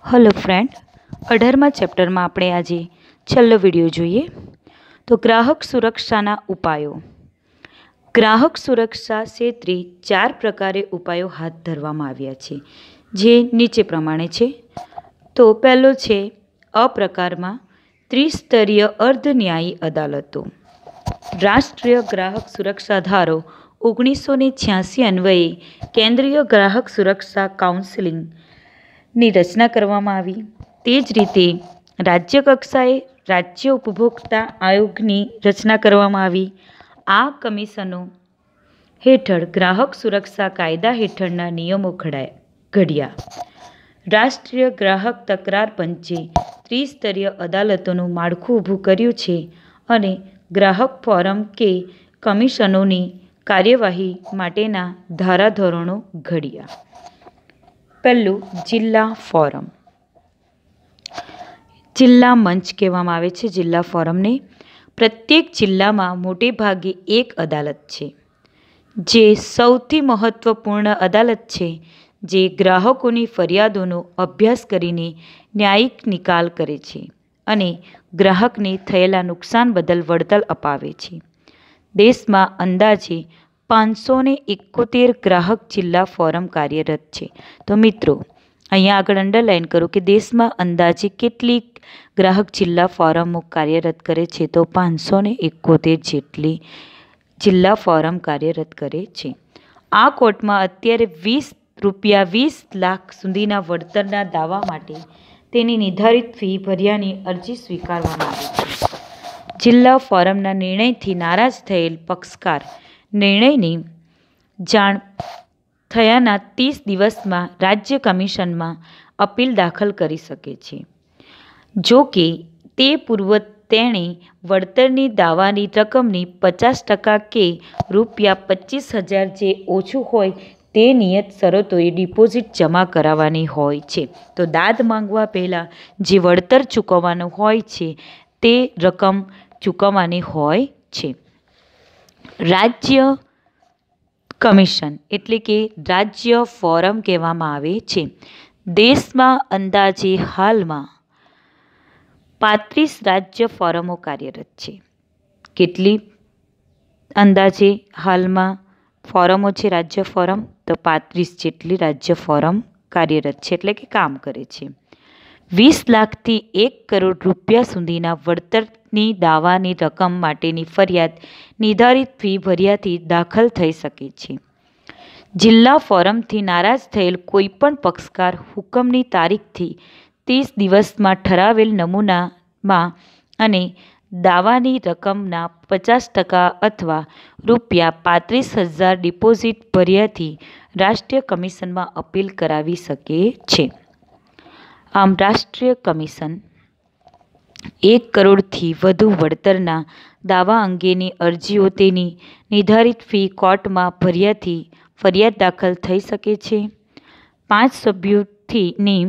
Hello friend, 18मा चैप्टરમાં આપણે આજે છેલ્લો વિડિયો જોઈએ તો ગ્રાહક સુરક્ષાના ઉપાયો। ગ્રાહક સુરક્ષા ક્ષેત્રે 4 પ્રકારે ઉપાયો હાથ ધરવામાં આવ્યા છે, જે નીચે પ્રમાણે છે। તો પહેલો છે અ પ્રકારમાં ત્રિસ્તરીય અર્ધ ન્યાયી અદાલતો। રાષ્ટ્રીય ગ્રાહક સુરક્ષા ધારો 1986 અન્વયે કેન્દ્રીય ગ્રાહક સુરક્ષા કાઉન્સિલ ની રચના કરવામાં આવી। તે જ રીતે રાજ્ય કક્ષાએ રાજ્ય ઉપભોક્તા આયોગની રચના કરવામાં આવી। આ કમિશનો હેઠળ ગ્રાહક સુરક્ષા કાયદા હેઠળના નિયમો ઘડ્યા। રાષ્ટ્રીય ગ્રાહક તકરાર પંચે ત્રિસ્તરીય અદાલતોનું માળખું ઊભું કર્યું છે અને ગ્રાહક ફોરમ કે કમિશનોની કાર્યવાહી માટેના ધારાધોરણો ઘડ્યા। પહેલું જિલ્લા ફોરમ। જિલ્લા મંચ કહેવામાં આવે છે જિલ્લા ફોરમને। પ્રત્યેક જિલ્લામાં મોટે ભાગે એક અદાલત છે, જે સૌથી મહત્વપૂર્ણ અદાલત છે, જે ગ્રાહકોની ફરિયાદોનો અભ્યાસ કરીને ન્યાયિક નિકાલ કરે છે અને ગ્રાહકને થયેલા નુકસાન બદલ વળતર અપાવે છે। દેશમાં અંદાજે 571 ગ્રાહક જિલ્લા ફોરમ કાર્યરત છે। તો મિત્રો અહીંયા આગળ અંડરલાઇન કરો કે દેશમાં અંદાજે કેટલી ગ્રાહક જિલ્લા ફોરમો કાર્યરત કરે છે, તો 571 જેટલી જિલ્લા ફોરમ કાર્યરત કરે છે। આ કોર્ટમાં અત્યારે ₹20 લાખ સુધીના વળતરના દાવા માટે તેની નિર્ધારિત ફી ભર્યાની અરજી સ્વીકારવામાં આવે છે। જિલ્લા ફોરમના નિર્ણયથી નારાજ થયેલ પક્ષકાર નિર્ણયની જાણ થયાના 30 દિવસમાં રાજ્ય કમિશનમાં અપીલ દાખલ કરી શકે છે। જો કે તે પૂર્વ તેણે વળતરની દાવાની રકમની 50% કે ₹25,000 જે ઓછું હોય તે નિયત શરતોએ ડિપોઝિટ જમા કરાવવાની હોય છે। તો દાદ માંગવા પહેલાં જે વળતર ચૂકવવાનું હોય છે તે રકમ ચૂકવવાની હોય છે। રાજ્ય કમિશન એટલે કે રાજ્ય ફોરમ કહેવામાં આવે છે। દેશમાં અંદાજે હાલમાં 35 રાજ્ય ફોરમો કાર્યરત છે। કેટલી અંદાજે હાલમાં ફોરમો છે રાજ્ય ફોરમ? તો 35 જેટલી રાજ્ય ફોરમ કાર્યરત છે, એટલે કે કામ કરે છે। 20 લાખથી 1 કરોડ રૂપિયા સુધીના વળતરની દાવાની રકમ માટેની ફરિયાદ નિર્ધારિત ફી ભર્યાથી દાખલ થઈ શકે છે। જિલ્લા ફોરમથી નારાજ થયેલ કોઈપણ પક્ષકાર હુકમની તારીખથી 30 દિવસમાં ઠરાવેલ નમૂનામાં અને દાવાની રકમના 50% અથવા ₹35,000 ડિપોઝિટ ભર્યાથી રાષ્ટ્રીય કમિશનમાં અપીલ કરાવી શકે છે। આમ રાષ્ટ્રીય કમિશન 1 કરોડથી વધુ વળતરના દાવા અંગેની અરજીઓ તેની નિર્ધારિત ફી કોર્ટમાં ભર્યાથી ફરિયાદ દાખલ થઈ શકે છે। 5 સભ્યોની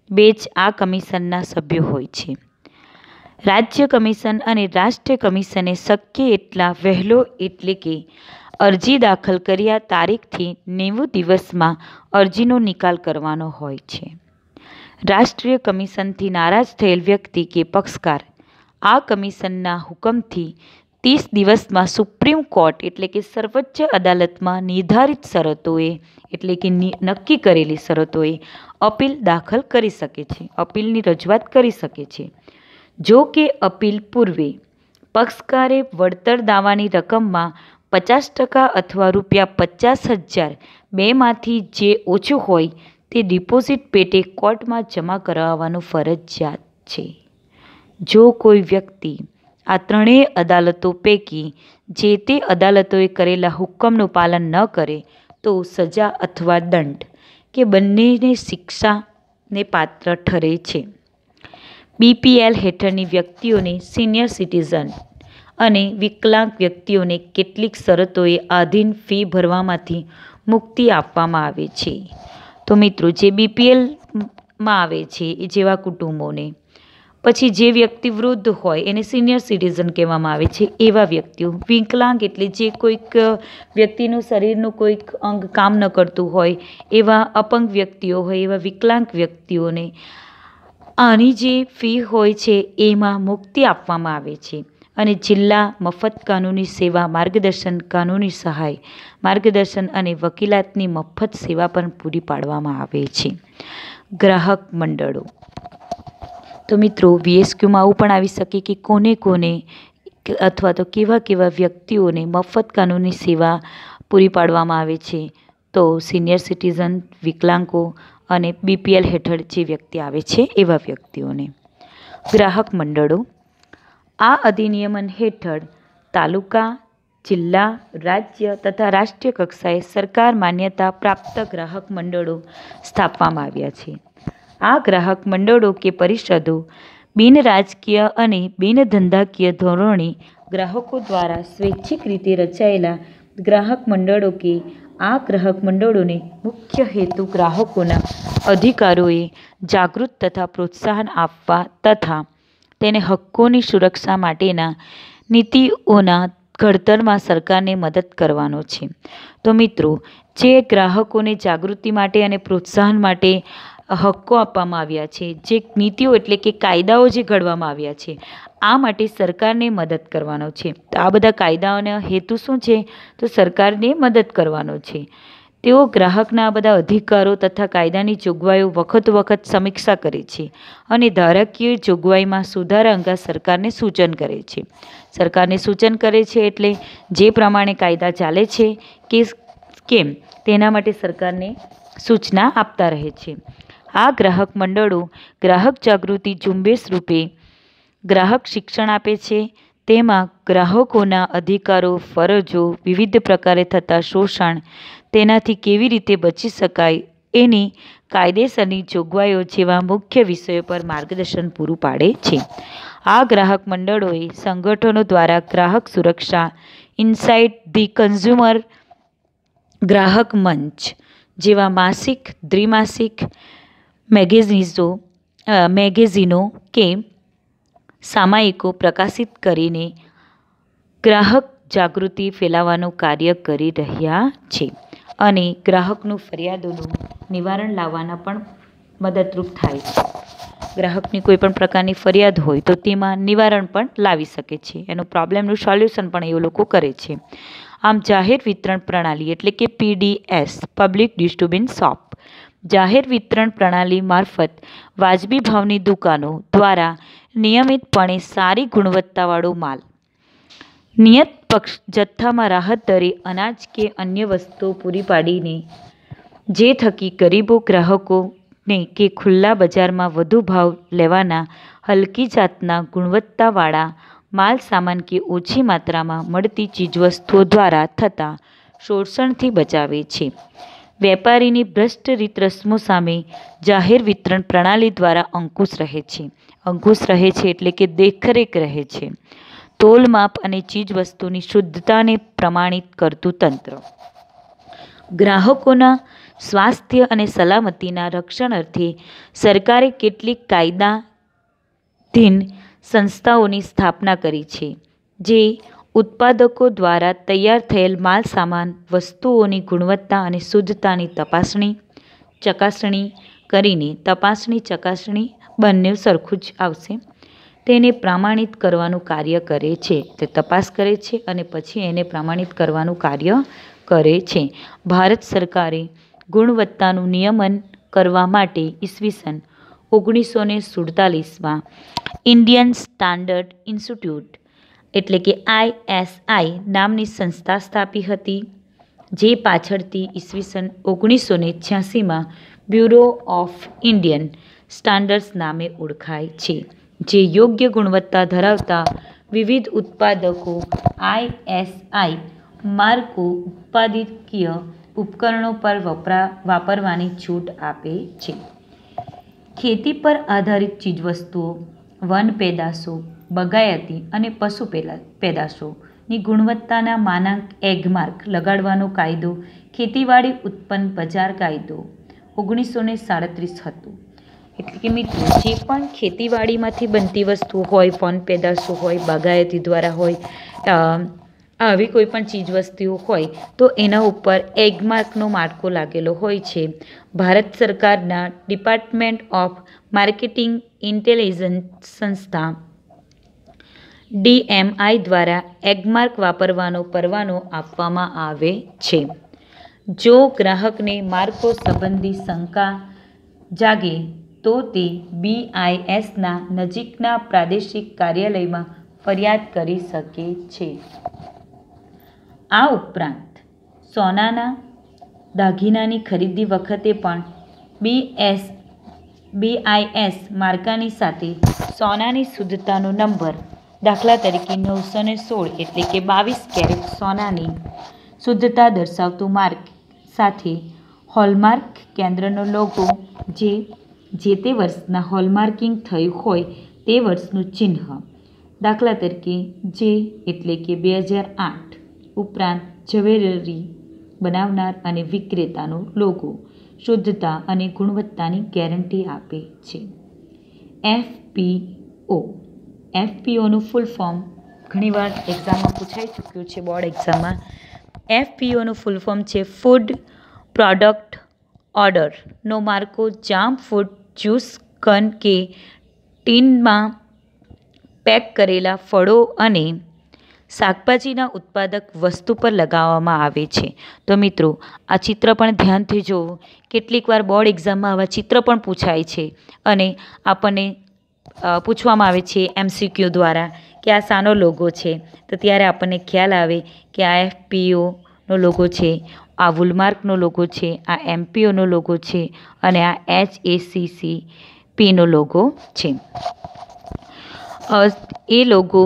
બેન્ચ આ કમિશનના સભ્યો હોય છે। રાજ્ય કમિશન અને રાષ્ટ્રીય કમિશને શક્ય એટલા વહેલો એટલે કે અરજી દાખલ કર્યા તારીખથી 90 દિવસમાં અરજીનો નિકાલ કરવાનો હોય છે। રાષ્ટ્રીય કમિશનથી નારાજ થયેલ વ્યક્તિ કે પક્ષકાર આ કમિશનના હુકમથી 30 દિવસમાં સુપ્રીમ કોર્ટ એટલે કે સર્વોચ્ચ અદાલતમાં નિર્ધારિત શરતોએ એટલે કે નક્કી કરેલી શરતોએ અપીલ દાખલ કરી શકે છે, અપીલની રજૂઆત કરી શકે છે। જો કે અપીલ પૂર્વે પક્ષકારે વળતર દાવાની રકમમાં 50% અથવા ₹50,000 બેમાંથી જે ઓછું હોય તે ડિપોઝિટ પેટે કોર્ટમાં જમા કરાવવાનું ફરજિયાત છે। જો કોઈ વ્યક્તિ આ ત્રણેય અદાલતો પૈકી જે તે અદાલતોએ કરેલા હુકમનું પાલન ન કરે તો સજા અથવા દંડ કે બંનેની શિક્ષાને પાત્ર ઠરે છે। BPL હેઠળની વ્યક્તિઓને સિનિયર સિટીઝન અને વિકલાંગ વ્યક્તિઓને કેટલીક શરતોએ આધીન ફી ભરવામાંથી મુક્તિ આપવામાં આવે છે। તો મિત્રો જે BPLમાં આવે છે એ જેવા કુટુંબોને, પછી જે વ્યક્તિ વૃદ્ધ હોય એને સિનિયર સિટીઝન કહેવામાં આવે છે એવા વ્યક્તિઓ, વિકલાંગ એટલે જે કોઈક વ્યક્તિનું શરીરનું કોઈક અંગ કામ ન કરતું હોય એવા અપંગ વ્યક્તિઓ હોય એવા વિકલાંગ વ્યક્તિઓને આની જે ફી હોય છે એમાં મુક્તિ આપવામાં આવે છે અને જિલ્લા મફત કાનૂની સેવા માર્ગદર્શન કાનૂની સહાય માર્ગદર્શન અને વકીલાતની મફત સેવા પણ પૂરી પાડવામાં આવે છે. ગ્રાહક મંડળો. તો મિત્રો VSQમાં આવું પણ આવી શકે કે કોને કોને અથવા તો કેવા કેવા વ્યક્તિઓને મફત કાનૂની સેવા પૂરી પાડવામાં આવે છે. તો સિનિયર સિટીઝન, વિકલાંગો અને BPL હેઠળ જે વ્યક્તિ આવે છે એવા વ્યક્તિઓને. ગ્રાહક મંડળો. આ અધિનિયમન હેઠળ તાલુકા, જિલ્લા, રાજ્ય તથા રાષ્ટ્રીય કક્ષાએ સરકાર માન્યતા પ્રાપ્ત ગ્રાહક મંડળો સ્થાપવામાં આવ્યા છે. આ ગ્રાહક મંડળો કે પરિષદો બિનરાજકીય અને બિનધંધાકીય ધોરણે ગ્રાહકો દ્વારા સ્વૈચ્છિક રીતે રચાયેલા ગ્રાહક મંડળો કે આ ગ્રાહક મંડળોને મુખ્ય હેતુ ગ્રાહકોના અધિકારોએ જાગૃત તથા પ્રોત્સાહન આપવા તથા તેને હક્કોની સુરક્ષા માટેના નીતિઓના ઘડતરમાં સરકારને મદદ કરવાનો છે. તો મિત્રો જે ગ્રાહકોને જાગૃતિ માટે અને પ્રોત્સાહન માટે હક્કો આપવામાં આવ્યા છે, જે નીતિઓ એટલે કે કાયદાઓ જે ઘડવામાં આવ્યા છે, આ માટે સરકારને મદદ કરવાનો છે. તો આ બધા કાયદાઓનો હેતુ શું છે? તો સરકારને મદદ કરવાનો છે. તેઓ ગ્રાહકના આ બધા અધિકારો તથા કાયદાની જોગવાઈઓ વખત સમીક્ષા કરે છે અને ધારાકીય જોગવાઈમાં સુધારા અંગે સરકારને સૂચન કરે છે. સરકારને સૂચન કરે છે એટલે જે પ્રમાણે કાયદા ચાલે છે કે કેમ તેના માટે સરકારને સૂચના આપતા રહે છે. આ ગ્રાહક મંડળો ગ્રાહક જાગૃતિ ઝુંબેશ રૂપે ગ્રાહક શિક્ષણ આપે છે. તેમાં ગ્રાહકોના અધિકારો, ફરજો, વિવિધ પ્રકારે થતા શોષણ, તેનાથી કેવી રીતે બચી શકાય એની કાયદેસરની જોગવાઈઓ જેવા મુખ્ય વિષયો પર માર્ગદર્શન પૂરું પાડે છે. આ ગ્રાહક મંડળોએ સંગઠનો દ્વારા ગ્રાહક સુરક્ષા, ઇનસાઇટ ધી કન્ઝ્યુમર, ગ્રાહક મંચ જેવા માસિક, દ્વિમાસિક મેગેઝીનો કે સામાયિકો પ્રકાશિત કરીને ગ્રાહક જાગૃતિ ફેલાવવાનું કાર્ય કરી રહ્યા છે અને ગ્રાહકનું ફરિયાદોનું નિવારણ લાવવાના પણ મદદરૂપ થાય છે. ગ્રાહકની કોઈ પણ પ્રકારની ફરિયાદ હોય તો તેમાં નિવારણ પણ લાવી શકે છે. એનું પ્રોબ્લેમનું સોલ્યુશન પણ એ લોકો કરે છે. આમ જાહેર વિતરણ પ્રણાલી એટલે કે PDS પબ્લિક ડિસ્ટ્રીબ્યુશન શોપ જાહેર વિતરણ પ્રણાલી મારફત વાજબી ભાવની દુકાનો દ્વારા નિયમિતપણે સારી ગુણવત્તાવાળો માલ નિયત જથ્થામાં રાહત દરે અનાજ કે અન્ય વસ્તુઓ પૂરી પાડીને જે થકી ગરીબો ગ્રાહકોને કે ખુલ્લા બજારમાં વધુ ભાવ લેવાના હલકી જાતના ગુણવત્તાવાળા માલ સામાન કે ઓછી માત્રામાં મળતી ચીજવસ્તુઓ દ્વારા થતા શોષણથી બચાવે છે. વેપારીની ભ્રષ્ટ રીત રસમો સામે જાહેર વિતરણ પ્રણાલી દ્વારા અંકુશ રહે છે. અંકુશ રહે છે એટલે કે દેખરેખ રહે છે. તોલમાપ અને ચીજવસ્તુની શુદ્ધતાને પ્રમાણિત કરતું તંત્ર. ગ્રાહકોના સ્વાસ્થ્ય અને સલામતીના રક્ષણ અર્થે સરકારે કેટલીક કાયદાધીન સંસ્થાઓની સ્થાપના કરી છે જે ઉત્પાદકો દ્વારા તૈયાર થયેલ માલ સામાન વસ્તુઓની ગુણવત્તા અને શુદ્ધતાની ચકાસણી કરીને ચકાસણી બંને સરખું જ આવશે તેને પ્રમાણિત કરવાનું કાર્ય કરે છે. તે તપાસ કરે છે અને પછી એને પ્રમાણિત કરવાનું કાર્ય કરે છે. ભારત સરકારે ગુણવત્તાનું નિયમન કરવા માટે ઈસવીસન 1947માં ઇન્ડિયન સ્ટાન્ડર્ડ ઇન્સ્ટિટ્યૂટ એટલે કે ISI નામની સંસ્થા સ્થાપી હતી, જે પાછળથી ઈસવીસન 1986માં બ્યુરો ઓફ ઇન્ડિયન સ્ટાન્ડર્ડ્સ નામે ઓળખાય છે, જે યોગ્ય ગુણવત્તા ધરાવતા વિવિધ ઉત્પાદકો ISI માર્કો ઉત્પાદકીય ઉપકરણો પર વાપરવાની છૂટ આપે છે. ખેતી પર આધારિત ચીજવસ્તુઓ, વન પેદાશો, બગાયતી અને પશુ પેદાશોની ગુણવત્તાના માનાંક એગમાર્ક લગાડવાનો કાયદો ખેતીવાડી ઉત્પન્ન બજાર કાયદો 1937 હતું. એટલે કે મિત્રો જે પણ ખેતીવાડીમાંથી બનતી વસ્તુઓ હોય, વન પેદાશો હોય, બાગાયતી દ્વારા હોય, આવી કોઈ પણ ચીજવસ્તુઓ હોય તો એના ઉપર એગમાર્કનો માળખો લાગેલો હોય છે. ભારત સરકારના ડિપાર્ટમેન્ટ ઓફ માર્કેટિંગ ઇન્ટેલિજન્સ સંસ્થા DMI દ્વારા એગમાર્ક વાપરવાનો પરવાનો આપવામાં આવે છે. જો ગ્રાહકને માર્કો સંબંધી શંકા જાગે તો તે BISના નજીકના પ્રાદેશિક કાર્યાલયમાં ફરિયાદ કરી શકે છે. આ ઉપરાંત સોનાના દાગીનાની ખરીદી વખતે પણ BIS માર્કાની સાથે સોનાની શુદ્ધતાનો નંબર, દાખલા તરીકે 916 એટલે કે 22 કેરેટ સોનાની શુદ્ધતા દર્શાવતું માર્ક સાથે હોલમાર્ક કેન્દ્રનો લોગો, જે તે વર્ષના હોલમાર્કિંગ થયું હોય તે વર્ષનું ચિહ્ન, દાખલા તરીકે J એટલે કે 2008. ઉપરાંત જ્વેલરી બનાવનાર અને વિક્રેતાનો લોગો શુદ્ધતા અને ગુણવત્તાની ગેરંટી આપે છે. FPOનું ફૂલ ફોર્મ ઘણીવાર એક્ઝામમાં પૂછાઈ ચૂક્યું છે, બોર્ડ એક્ઝામમાં. FPOનું ફૂલ ફોર્મ છે ફૂડ પ્રોડક્ટ ઓર્ડરનો માર્કો જામ ફ્રૂટ જ્યુસ કન કે ટીનમાં પેક કરેલા ફળો અને શાકભાજીના ઉત્પાદક વસ્તુ પર લગાવવામાં આવે છે. તો મિત્રો આ ચિત્ર પણ ધ્યાનથી જુઓ. કેટલીક વાર બોર્ડ એક્ઝામમાં આવા ચિત્ર પણ પૂછાય છે અને આપણને પૂછવામાં આવે છે MCQ દ્વારા કે આ શાનો લોગો છે, તો ત્યારે આપણને ખ્યાલ આવે કે આ FPOનો લોગો છે, આ વુલમાર્કનો લોગો છે, આ MPOનો લોગો છે અને આ HACCPનો લોગો છે. એ લોગો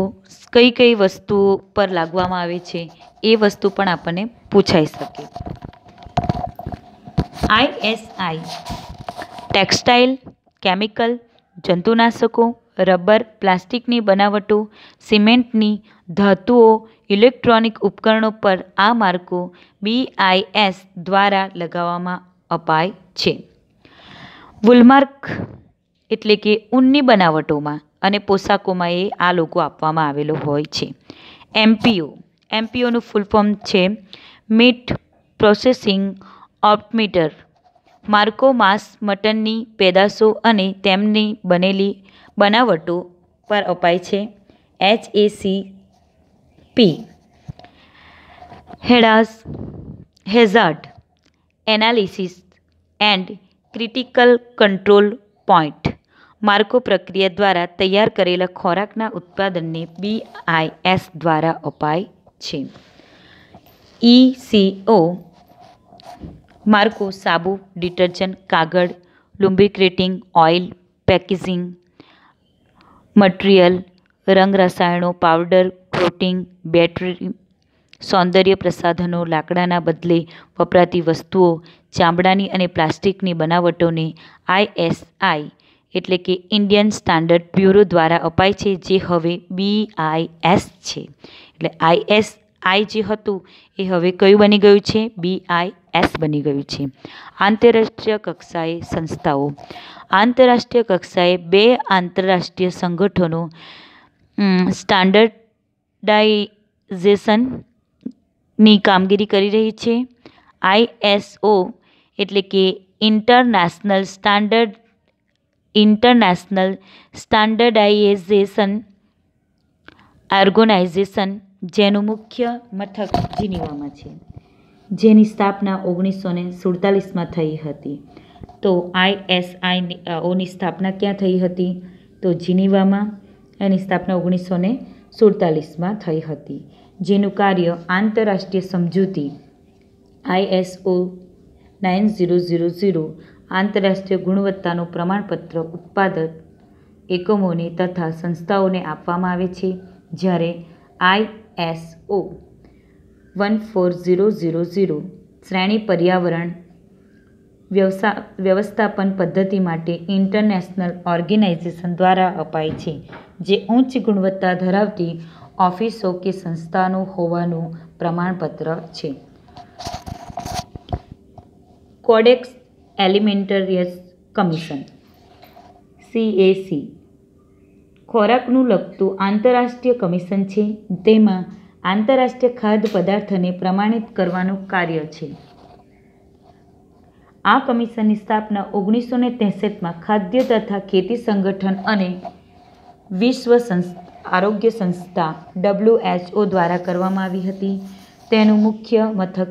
કઈ કઈ વસ્તુઓ પર લાગવામાં આવે છે એ વસ્તુ પણ આપણને પૂછાઈ શકે. ISI ટેક્સટાઇલ, કેમિકલ, જંતુનાશકો, રબર, પ્લાસ્ટિકની બનાવટો, સિમેન્ટની, ધાતુઓ, ઇલેક્ટ્રોનિક ઉપકરણો પર આ માર્કો BIS દ્વારા લગાવવામાં અપાય છે. વુલમાર્ક એટલે કે ઊનની બનાવટોમાં અને પોશાકોમાં આ લોગો આપવામાં આવેલો હોય છે. MPOનું ફૂલ ફોર્મ છે મીટ પ્રોસેસિંગ ઓપ્ટમીટર. માર્કો માંસ, મટનની પેદાશો અને તેમની બનેલી બનાવટો પર અપાય છે. HACCP hazard analysis and critical control point. Marco પ્રક્રિયા દ્વારા તૈયાર કરેલા ખોરાકના ઉત્પાદનને BIS દ્વારા અપાય છે. ECO માર્કો સાબુ, ડિટર્જન્ટ, કાગળ, લુબ્રિકેટિંગ ઓઇલ, પેકેજિંગ મટીરીયલ, રંગ રસાયણો, પાવડર, કોટિંગ, બેટરી, સૌંદર્ય પ્રસાધનો, લાકડાના બદલે વપરાતી વસ્તુઓ, ચામડાની અને પ્લાસ્ટિકની બનાવટોને ISI એટલે કે ઇન્ડિયન સ્ટાન્ડર્ડ બ્યુરો દ્વારા અપાય છે, જે હવે BIS છે. એટલે ISI જે હતું એ હવે કયું બની ગયું છે? BIS બની ગયું છે. આંતરરાષ્ટ્રીય કક્ષાએ સંસ્થાઓ. આંતરરાષ્ટ્રીય કક્ષાએ 2 આંતરરાષ્ટ્રીય સંગઠનો સ્ટાન્ડર્ડાઇઝેશનની કામગીરી કરી રહી છે. ISO એટલે કે ઇન્ટરનેશનલ સ્ટાન્ડર્ડાઇઝેશન ઓર્ગેનાઇઝેશન, જેનું મુખ્ય મથક જીનીવામાં છે, જેની સ્થાપના 1947માં થઈ હતી. તો ISIની સ્થાપના ક્યાં થઈ હતી? તો જીનીવામાં. એની સ્થાપના 1947માં થઈ હતી. જેનું કાર્ય આંતરરાષ્ટ્રીય સમજૂતી ISO 9000 આંતરરાષ્ટ્રીય ગુણવત્તાનું પ્રમાણપત્ર ઉત્પાદક એકમોને તથા સંસ્થાઓને આપવામાં આવે છે, જ્યારે ISO 14000 શ્રેણી પર્યાવરણ વ્યવસ્થાપન પદ્ધતિ માટે ઇન્ટરનેશનલ ઓર્ગેનાઇઝેશન દ્વારા અપાય છે, જે ઉચ્ચ ગુણવત્તા ધરાવતી ઓફિસો કે સંસ્થાનું હોવાનું પ્રમાણપત્ર છે. કોડેક્સ એલિમેન્ટરિયસ કમિશન CAC ખોરાકનું લગતું આંતરરાષ્ટ્રીય કમિશન છે. તેમાં આંતરરાષ્ટ્રીય ખાદ્ય પદાર્થને પ્રમાણિત કરવાનું કાર્ય છે. આ કમિશનની સ્થાપના 1963માં ખાદ્ય તથા ખેતી સંગઠન અને વિશ્વ આરોગ્ય સંસ્થા WHO દ્વારા કરવામાં આવી હતી. તેનું મુખ્ય મથક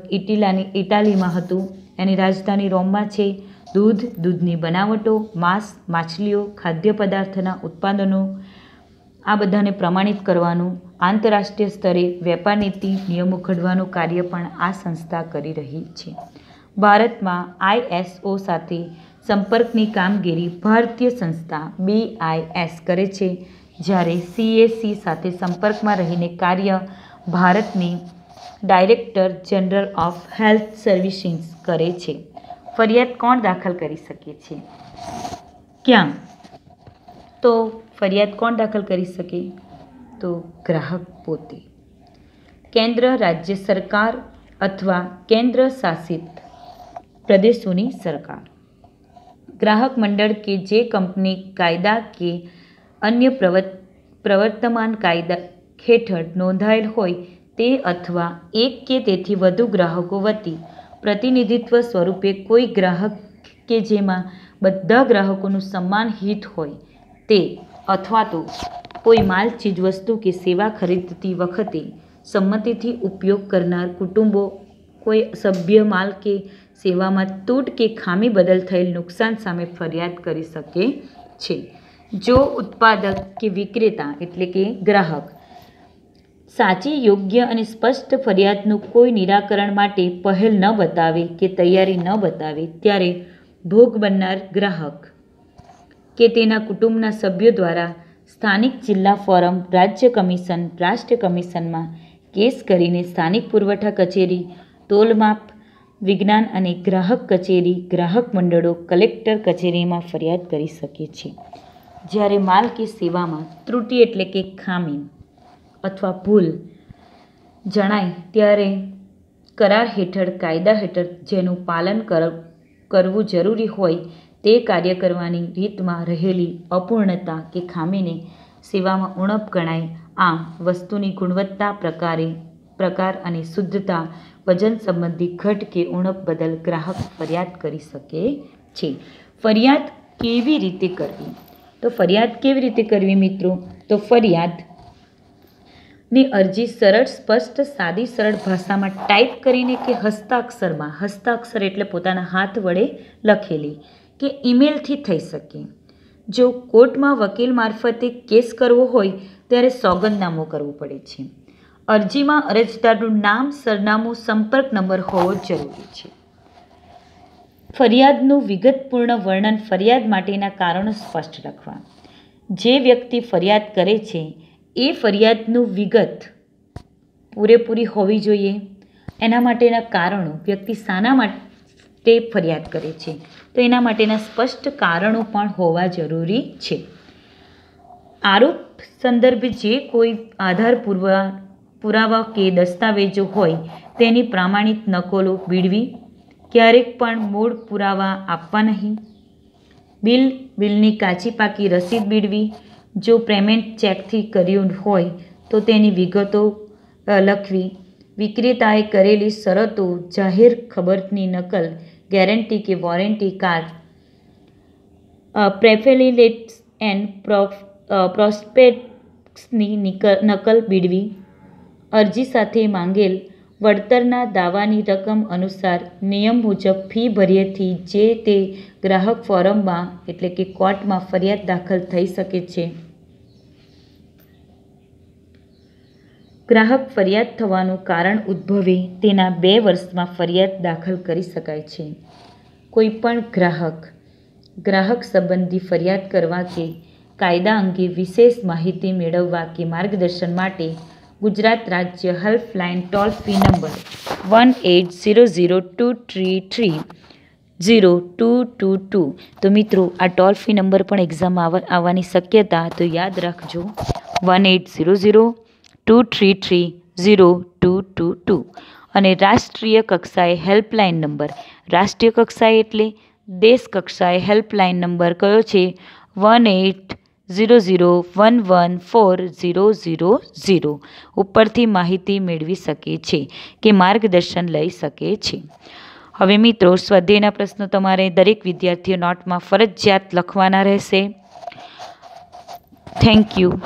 ઇટાલીમાં હતું. એની રાજધાની રોમમાં છે. દૂધ, દૂધની બનાવટો, માંસ, માછલીઓ, ખાદ્ય પદાર્થના ઉત્પાદનો આ બધાને પ્રમાણિત કરવાનું, આંતરરાષ્ટ્રીય સ્તરે વેપાર નીતિ નિયમો ઘડવાનું કાર્ય પણ આ સંસ્થા કરી રહી છે. ભારતમાં ISO સાથે સંપર્કની કામગીરી ભારતીય સંસ્થા BIS કરે છે, જ્યારે CAC સાથે સંપર્કમાં રહીને કાર્ય ભારતની director general of health services કરે છે. ફરિયાદ કોણ દાખલ કરી શકે છે? ક્યાં? તો ફરિયાદ કોણ દાખલ કરી શકે? તો ગ્રાહક પોતે. કેન્દ્ર, રાજ્ય સરકાર અથવા કેન્દ્ર શાસિત પ્રદેશોની સરકાર. ગ્રાહક મંડળ કે જે કંપની કાયદા કે અન્ય પ્રવર્તમાન કાયદા હેઠળ નોંધાયેલ હોય તે અથવા એક કે તેથી વધુ ગ્રાહકો વતી પ્રતિનિધિત્વ સ્વરૂપે કોઈ ગ્રાહક કે જેમાં બધા ગ્રાહકોનું સમાન હિત હોય તે અથવા તો કોઈ માલ, ચીજવસ્તુ કે સેવા ખરીદતી વખતે સંમતિથી ઉપયોગ કરનાર કુટુંબો કોઈ સભ્ય માલ કે સેવામાં તૂટ કે ખામી બદલ થયેલ નુકસાન સામે ફરિયાદ કરી શકે છે. જો ઉત્પાદક કે વિક્રેતા એટલે કે ગ્રાહક સાચી, યોગ્ય અને સ્પષ્ટ ફરિયાદનું કોઈ નિરાકરણ માટે પહેલ ન બતાવે કે તૈયારી ન બતાવે ત્યારે ભોગ બનનાર ગ્રાહક કે તેના કુટુંબના સભ્યો દ્વારા સ્થાનિક જિલ્લા ફોરમ, રાજ્ય કમિશન, રાષ્ટ્રીય કમિશનમાં કેસ કરીને સ્થાનિક પુરવઠા કચેરી, તોલમાપ વિજ્ઞાન અને ગ્રાહક કચેરી, ગ્રાહક મંડળો, કલેક્ટર કચેરીમાં ફરિયાદ કરી શકે છે. જ્યારે માલ કે સેવામાં ત્રુટિ એટલે કે ખામી અથવા ભૂલ જણાય ત્યારે કરાર હેઠળ કાયદા હેઠળ જેનું પાલન કરવું જરૂરી હોય તે કાર્ય કરવાની રીતમાં રહેલી અપૂર્ણતા કે ખામીને સેવામાં ઉણપ ગણાય. આમ વસ્તુની ગુણવત્તા, પ્રકાર અને શુદ્ધતા, વજન સંબંધી ઘટ કે ઉણપ બદલ ગ્રાહક ફરિયાદ કરી શકે છે. ફરિયાદ કેવી રીતે કરવી? તો ફરિયાદ કેવી રીતે કરવી મિત્રો? તો ફરિયાદની અરજી સરળ, સ્પષ્ટ, સાદી, સરળ ભાષામાં ટાઈપ કરીને કે હસ્તાક્ષરમાં, હસ્તાક્ષર એટલે પોતાના હાથ વડે લખેલી કે ઈમેલથી થઈ શકે. જો કોર્ટમાં વકીલ મારફતે કેસ કરવો હોય ત્યારે સોગંદનામું કરવું પડે છે. અરજીમાં અરજદારનું નામ, સરનામું, સંપર્ક નંબર હોવો જરૂરી છે. ફરિયાદનું વિગતપૂર્ણ વર્ણન, ફરિયાદ માટેના કારણો સ્પષ્ટ લખવા. જે વ્યક્તિ ફરિયાદ કરે છે એ ફરિયાદનું વિગત પૂરેપૂરી હોવી જોઈએ. એના માટેના કારણો, વ્યક્તિ શાના માટે ફરિયાદ કરે છે તો એના માટેના સ્પષ્ટ કારણો પણ હોવા જરૂરી છે. આરોપ સંદર્ભે જે કોઈ આધાર પુરાવા કે દસ્તાવેજો હોય તેની પ્રમાણિત નકલો મેળવી. ક્યારેક પણ મૂળ પુરાવા આપવા નહીં. બિલની કાચી પાકી રસીદ મેળવી. જો પેમેન્ટ ચેકથી કર્યું હોય તો તેની વિગતો લખવી. વિક્રેતાએ કરેલી શરતો, જાહેર ખબરની નકલ, ગેરંટી કે વોરંટી કાર્ડ, પ્રેફેલિલેટ્સ એન્ડ પ્રોસ્પેક્ટ્સની નકલ મેળવી. અરજી સાથે માંગેલ વળતરના દાવાની રકમ અનુસાર નિયમ મુજબ ફી ભર્યેથી જે તે ગ્રાહક ફોરમમાં એટલે કે કોર્ટમાં ફરિયાદ દાખલ થઈ શકે છે. ગ્રાહક ફરિયાદ થવાનું કારણ ઉદ્ભવે તેના 2 વર્ષમાં ફરિયાદ દાખલ કરી શકાય છે. કોઈપણ ગ્રાહક સંબંધી ફરિયાદ કરવા કે કાયદા અંગે વિશેષ માહિતી મેળવવા કે માર્ગદર્શન માટે ગુજરાત રાજ્ય હેલ્પલાઇન ટોલ ફ્રી નંબર 18002330222. તો મિત્રો આ ટોલ ફ્રી નંબર પણ એક્ઝામમાં આવવાની શક્યતા, તો યાદ રાખજો 18002330222. અને રાષ્ટ્રીય કક્ષાએ હેલ્પલાઇન નંબર, રાષ્ટ્રીય કક્ષાએ એટલે દેશ કક્ષાએ હેલ્પલાઇન નંબર કયો છે? 1800233 00114000 ઉપરથી માહિતી મેળવી શકે છે કે માર્ગદર્શન લઈ શકે છે. હવે મિત્રો, સ્વાધ્યાયના પ્રશ્નો તમારે દરેક વિદ્યાર્થીઓ નોટમાં ફરજિયાત લખવાના રહેશે. Thank you.